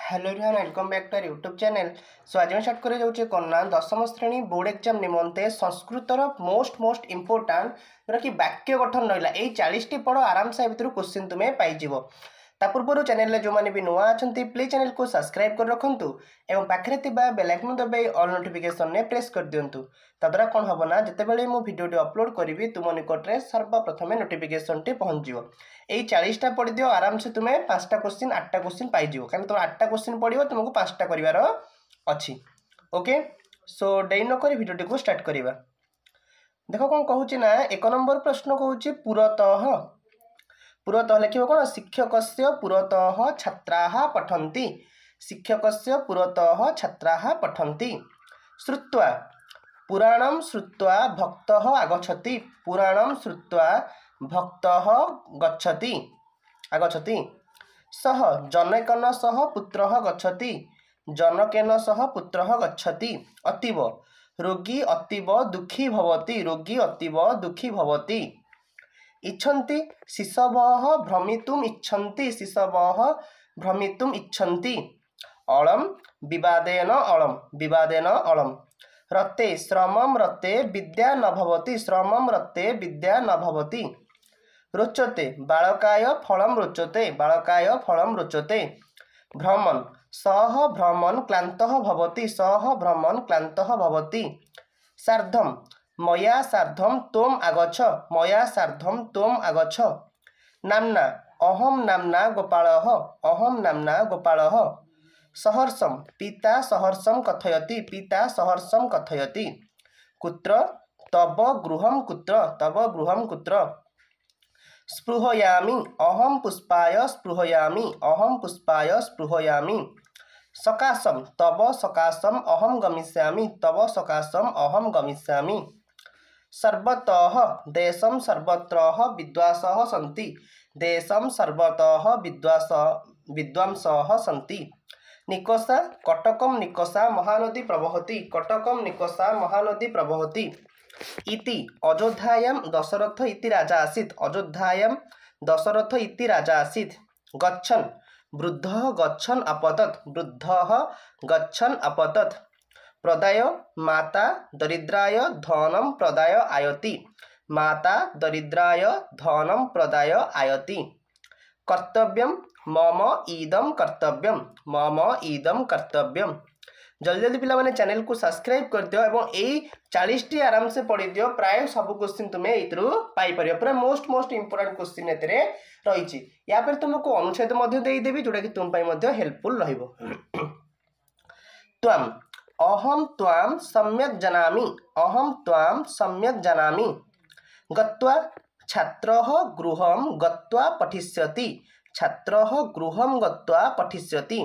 Hello everyone welcome back to our YouTube channel. So आज मैं start कर जाऊँ कौन ना 10वीं श्रेणी बोर्ड एग्जाम निमंते संस्कृतर मोस्ट इम्पोर्टाट जोटा कि वाक्य गठन रहा यही 40 टी पढ़ आराम से भितर क्वेश्चन तुम्हें पाइज। ता पूर्व चैनल जो मैंने भी नुआ अच्छा प्लीज चैनल को सब्सक्राइब कर रखु और पाखे बेल आइकन दबाई ऑल नोटिफिकेशन ने प्रेस कर दिंतु। ताद्वारा कौन हम ना जितेबाला मु भिडियो अपलोड करी तुम निकट में सर्वप्रथम नोटिफिकेशन टी पहुँच यही 40टा पढ़ी दियो आराम से तुम्हें 5टा क्वेश्चन 8टा क्वेश्चन पाइज कहीं तुम 8टा क्वेश्चन पढ़ो तुमको 5टा कर अच्छी। ओके सो डेरी नक भिडियो को स्टार्ट करवा। देख कौन कहूँ ना 1 नंबर प्रश्न कहूँ पुरतः पुरतः लिख कौन शिक्षकस्य पुरतः छात्राः पठन्ति शिक्षकस्य पुरतः छात्राः पठन्ति। श्रुत्वा पुराणं श्रुत्वा भक्तः आगच्छति पुराणं श्रुत्वा भक्तः गच्छति आगच्छति। सः जनकेन सह पुत्रः गच्छति जनकेन सह पुत्रः गच्छति। अतीव रोगी अतीव दुःखी भवति रोगी अतीव दुःखी भवति। इच्छन्ति शिशवः भ्रमितुम् इच्छन्ति शिशवः भ्रमितुम् इच्छन्ति। अलम विवादेन अलम। रते श्रमं रते विद्या न भवति श्रमं रते विद्या न भवति। रोचते बालकाय फलं रोचते बालकाय फलं रोचते। भ्रमन् सः भ्रमन् क्लान्तः भवति सः भ्रमन् क्लान्तः भवति। सार्धं मया सार्धं त्वम् आगच्छ मया सार्धं त्वम् आगच्छ। नाम्ना अहं नाम्ना गोपालः अहं नाम्ना गोपालः। सहर्षं पिता सहर्षं कथयति पिता सहर्षं कथयति। कुत्र तव गृहं कुत्र तव गृहं कुत्र। स्पृहयामि अहं पुष्पाय स्पृहयामि अहं पुष्पाय स्पृहयामि। सकाशं तव सकाशं अहं गमिष्यामि तव सकाशं अहं गमिष्यामि। सर्वतः देशं सर्वत्र विद्वांसः सन्ति देशं सर्वतः विद्वांसः सन्ति। निकषा कटकं निकषा महानदी प्रवहति कटकं निकषा महानदी प्रवहति। इति अयोध्यायां दशरथ इति राजा आसीत् अयोध्यायां दशरथ इति राजा आसीत्। गच्छन् वृद्धः गच्छन् अपतत् वृद्धः गच्छन् अपतत्। प्रदाय माता दरिद्राय धनं प्रदाय आयति माता दरिद्राय धनं प्रदाय आयति। कर्तव्यं मम इदं कर्तव्यं मम इदं कर्तव्यं। जल्दी जल्दी पिला माने चैनल को सब्सक्राइब कर दियो एवं यही 40 टी आराम से पढ़ी दियो प्राय सब क्वेश्चन तुम्हें इतरु पाई परियो पूरा मोस्ट इंपोर्टेंट क्वेश्चन एतरे रहिछि। या पर तुमको अनुच्छेद मध्ये देई देबी जोटा कि तुम पाई मध्ये हेल्पफुल रहिबो। त्वम अहम त्वां सम्यक जानामि अहम त्वां सम्यक जानामि। गत्वा छात्रः गृहं गत्वा पठिष्यति छात्रः गृहं गत्वा पठिष्यति।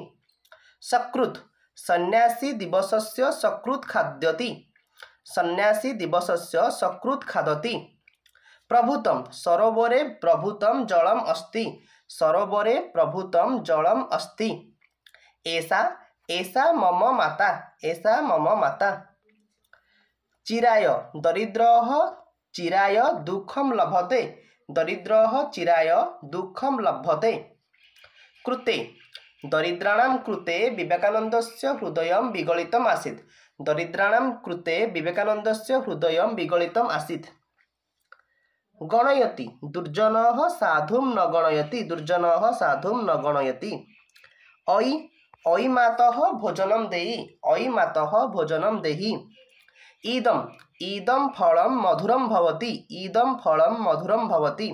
सकृत् सन्यासी दिवसस्य सकृत् खाद्यति सन्यासी दिवसस्य सकृत् खादति। प्रभुतं सरोवरे प्रभुतं जलम अस्ति सरोवरे प्रभुतं जलम अस्ति। एषा एषा मम माता एषा मम माता। चिराय दरिद्रः चिराय दुःखं लभते दरिद्रः चिराय दुःखं लभते। कृते दरिद्राणां कृते विवेकानन्दस्य हृदयं विगलितम् आसीत् दरिद्राणां कृते विवेकानन्दस्य हृदयं विगलितम् आसीत्। गणयति दुर्जनः साधुं न गणयति दुर्जनः साधुं न गणयति। अयि अयि मातः भोजनं देहि अयि मातः भोजनं देहि। इदं इदं फलं मधुरं भवति इदं फलं मधुरं भवति।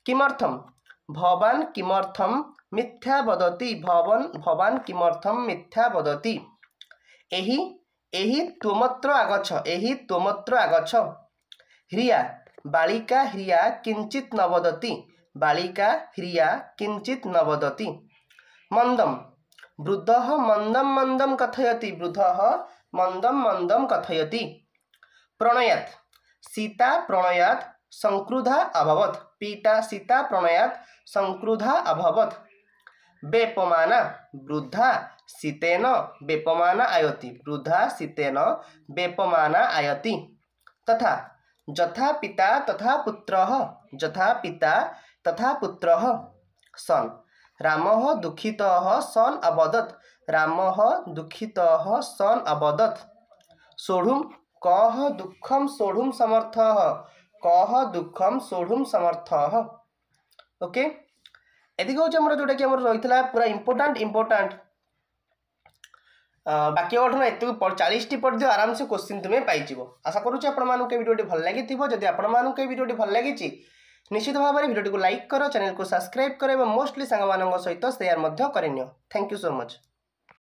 किमर्थं भवान् किमर्थं मिथ्या वदति भवान् किमर्थं मिथ्या वदति। एहि एहि त्वमत्र आगच्छ एहि त्वमत्र आगच्छ। ह्रिया बालिका ह्रिया किंचित् न वदति बालिका ह्रिया किंचित् न वदति। मन्दं वृद्धः मन्दं मन्दं कथयति वृद्धः मन्दं मन्दं कथयति। प्रणयात् सीता प्रणयात् संक्रुधा अभवत् पीता सीता प्रणयात् संक्रुधा अभवत्। वेपमाना वृद्धा शीतेन वेपमाना आयति वृद्धा शीतेन वेपमाना आयति। तथा यथा पिता तथा पुत्रः यथा पिता तथा पुत्रः। सन् रामः दुःखितः सन् अवदत् रामः दुःखितः सन् अवदत् सोढुं कः दुःखं सोढुं समर्थः कः दुःखम सोढुं समर्थः ओके एदिक हूँ आम जोटा कि रही है पूरा इंपोर्टाट बाक्य गठन एत 40 पढ़ आराम से क्वेश्चन तुम्हें पाइज आशा करुँच आपको वीडियो भल लगी जदि आपको वीडियो भल लगी निश्चित भाव में वीडियो को लाइक कर चैनल को सब्सक्राइब कर मोस्टली सांग सहित शेयर कर थैंक यू सो मच।